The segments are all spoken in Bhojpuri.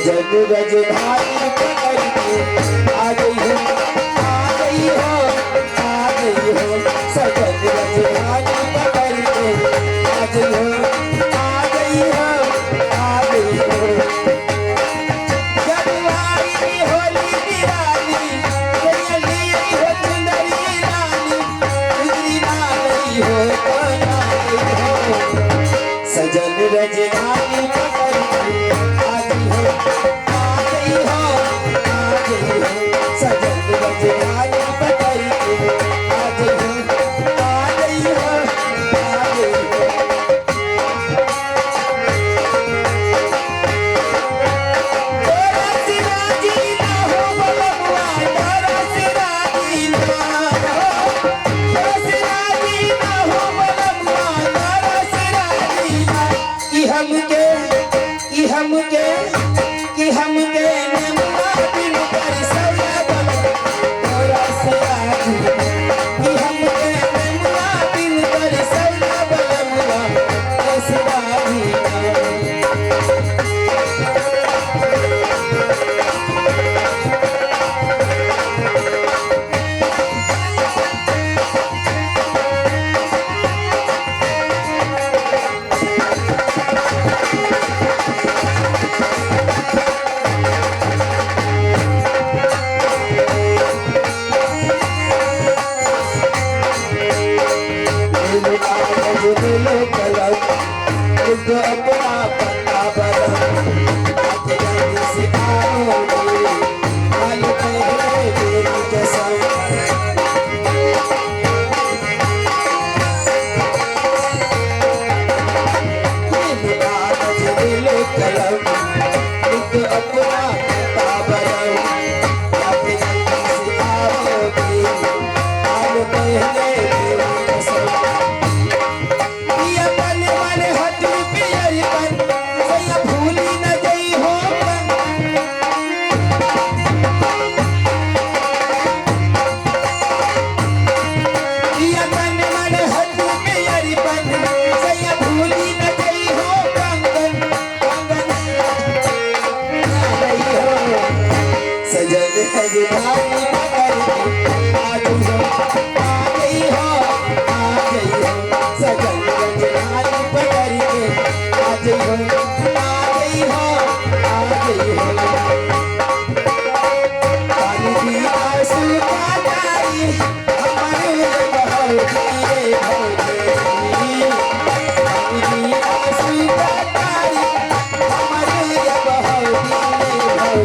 सजन रजधानी पकड़ के आ गई हो, आ गई हो, आ गई हो। सजन रजधानी पकड़ के आ गई हो, आ गई हो, आ गई हो। जनवरी होली दिवाली गयली हो चुनरी रानी, गुजरी ना गई हो तो ना गई हो। सजन रजधानी पकड़ के आ गई हो, आ गई हो, आ गई हो। सजन रजधानी पकड़ के आ गई हो, आ गई हो, आ गई हो। तोरा सिवा जीना हो बलबुआ, तोरा सिवा जीना हो, तोरा सिवा जीना हो बलबुआ, तोरा सिवा जीना। कि हमके नेमुआ बिन कर सौदा बन तोरा सिवा जीना। कि हमके नेमुआ बिन कर सौदा बलबुआ, तोरा सिवा जीना। अपना पन्ना बदल जल्दी से आओगे, हाल पहले मेरी कसम। कागज दिल कलम लिख अपना पता बदल जल्दी से आओगे, हाल पहले मेरी कसम। सजन रजधानी पकड़ के आ गई हो, आ गई हो, आ गई हो। सजन रजधानी पकड़ के आ गई हो, आ गई हो, आ गई हो। पानी भी आंसू का तारी हमारे बहाव दिए भौजी। पानी भी आंसू का तारी हमारे बहाव दिए भौजी।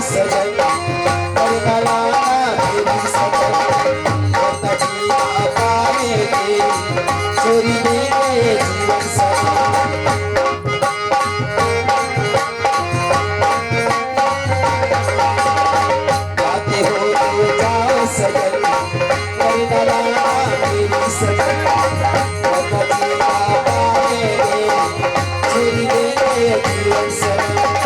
सजन और नलाना मेरी सजन और जीना पाएंगे चोरी देंगे जीवन सजन। गाते हो तो जाओ सजन और नलाना मेरी सजन और जीना पाएंगे चोरी देंगे जीवन सजन।